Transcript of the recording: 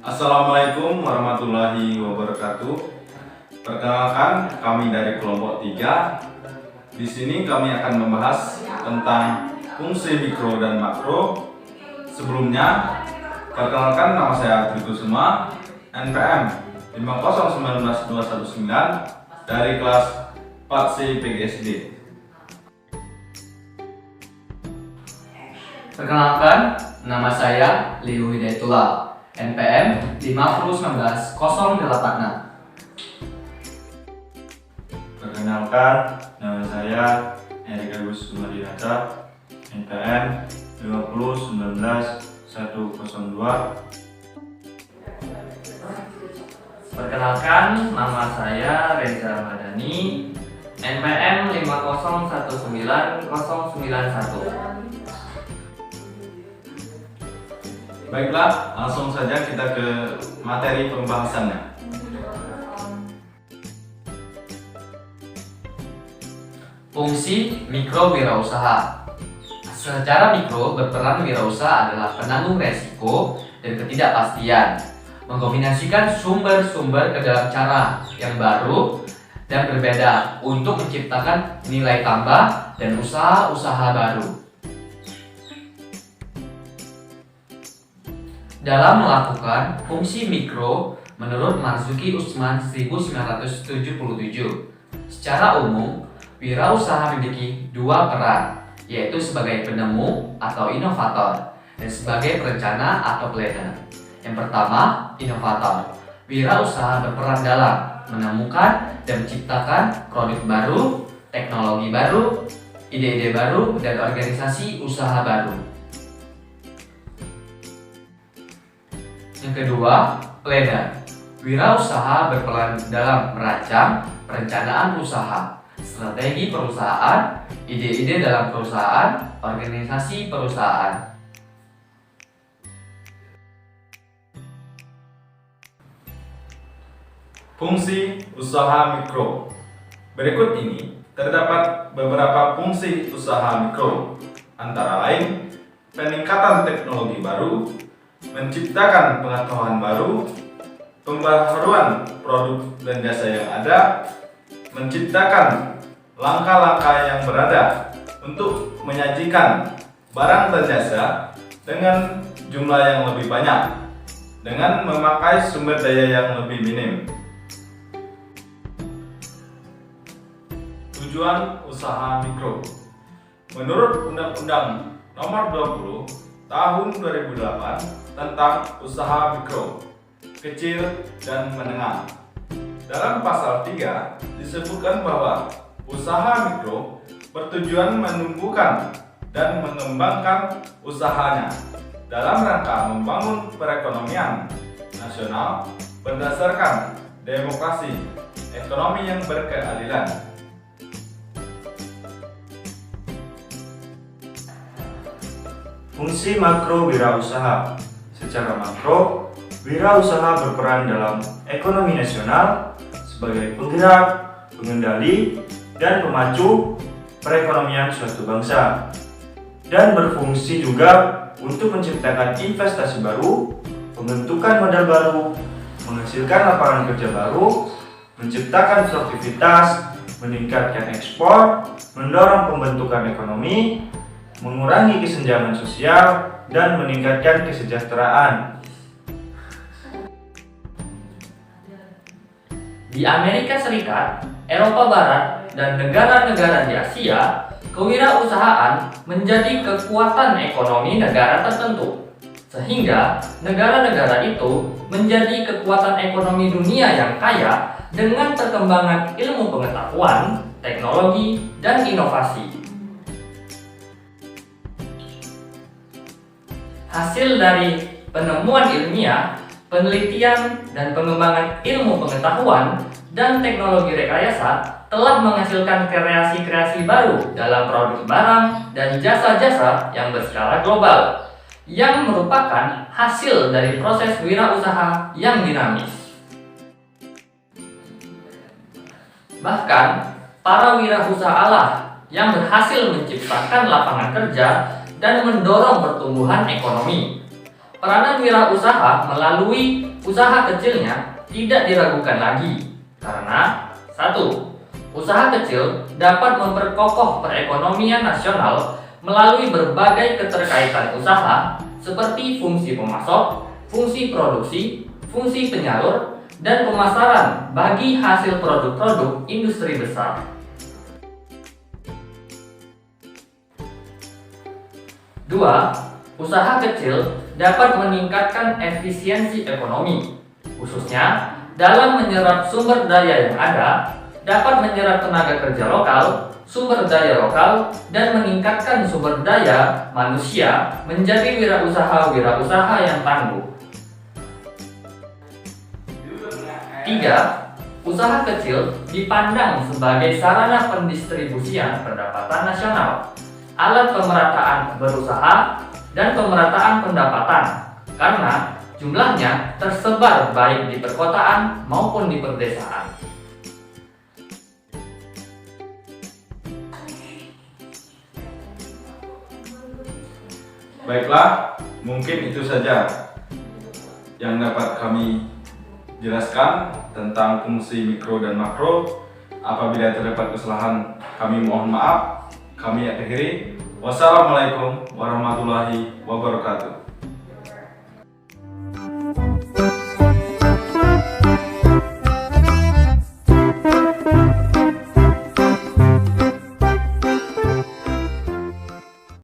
Assalamualaikum warahmatullahi wabarakatuh. Perkenalkan, kami dari kelompok 3. Di sini kami akan membahas tentang fungsi mikro dan makro. Sebelumnya, perkenalkan, nama saya Trikusuma, NPM 5019219 dari kelas 4C PGSD. Perkenalkan, nama saya Liu Hidayatullah, NPM 5019086. Perkenalkan, nama saya Erik Agus Sumadinata, NPM 5019102. Perkenalkan, nama saya Reza Madani, NPM 5019091. Baiklah, langsung saja kita ke materi pembahasannya. Fungsi mikro wirausaha. Secara mikro, berperan wirausaha adalah penanggung resiko dan ketidakpastian, mengkombinasikan sumber-sumber ke dalam cara yang baru dan berbeda untuk menciptakan nilai tambah dan usaha-usaha baru. Dalam melakukan fungsi mikro, menurut Marzuki Usman 1977, secara umum, wirausaha memiliki dua peran, yaitu sebagai penemu atau inovator dan sebagai perencana atau planner. Yang pertama, inovator. Wirausaha berperan dalam menemukan dan menciptakan produk baru, teknologi baru, ide-ide baru, dan organisasi usaha baru. Yang kedua, planner. Wirausaha berperan dalam merancang perencanaan usaha, strategi perusahaan, ide-ide dalam perusahaan, organisasi perusahaan. Fungsi usaha mikro. Berikut ini terdapat beberapa fungsi usaha mikro, antara lain peningkatan teknologi baru, menciptakan pengetahuan baru, pembaharuan produk dan jasa yang ada, menciptakan langkah-langkah yang berada untuk menyajikan barang dan jasa dengan jumlah yang lebih banyak dengan memakai sumber daya yang lebih minim. Tujuan usaha mikro. Menurut Undang-Undang Nomor 20 Tahun 2008 tentang usaha mikro, kecil dan menengah. Dalam pasal 3 disebutkan bahwa usaha mikro bertujuan menumbuhkan dan mengembangkan usahanya dalam rangka membangun perekonomian nasional berdasarkan demokrasi ekonomi yang berkeadilan. Fungsi makro wirausaha. Secara makro, wirausaha berperan dalam ekonomi nasional sebagai penggerak, pengendali, dan pemacu perekonomian suatu bangsa, dan berfungsi juga untuk menciptakan investasi baru, pembentukan modal baru, menghasilkan lapangan kerja baru, menciptakan produktivitas, meningkatkan ekspor, mendorong pembentukan ekonomi, mengurangi kesenjangan sosial, dan meningkatkan kesejahteraan. Di Amerika Serikat, Eropa Barat, dan negara-negara di Asia, kewirausahaan menjadi kekuatan ekonomi negara tertentu, sehingga negara-negara itu menjadi kekuatan ekonomi dunia yang kaya dengan perkembangan ilmu pengetahuan, teknologi, dan inovasi. hasil dari penemuan ilmiah, penelitian, dan pengembangan ilmu pengetahuan dan teknologi rekayasa telah menghasilkan kreasi-kreasi baru dalam produk barang dan jasa-jasa yang berskala global, yang merupakan hasil dari proses wirausaha yang dinamis. Bahkan, para wirausaha lah yang berhasil menciptakan lapangan kerja dan mendorong pertumbuhan ekonomi. Peranan wirausaha melalui usaha kecilnya tidak diragukan lagi, karena 1. Usaha kecil dapat memperkokoh perekonomian nasional melalui berbagai keterkaitan usaha seperti fungsi pemasok, fungsi produksi, fungsi penyalur, dan pemasaran bagi hasil produk-produk industri besar. 2. Usaha kecil dapat meningkatkan efisiensi ekonomi, khususnya dalam menyerap sumber daya yang ada, dapat menyerap tenaga kerja lokal, sumber daya lokal, dan meningkatkan sumber daya manusia menjadi wirausaha yang tangguh. 3. Usaha kecil dipandang sebagai sarana pendistribusian pendapatan nasional, alat pemerataan berusaha, dan pemerataan pendapatan, karena jumlahnya tersebar baik di perkotaan maupun di perdesaan. Baiklah, mungkin itu saja yang dapat kami jelaskan tentang fungsi mikro dan makro. Apabila terdapat kesalahan, kami mohon maaf. Kami akhiri. Wassalamualaikum warahmatullahi wabarakatuh.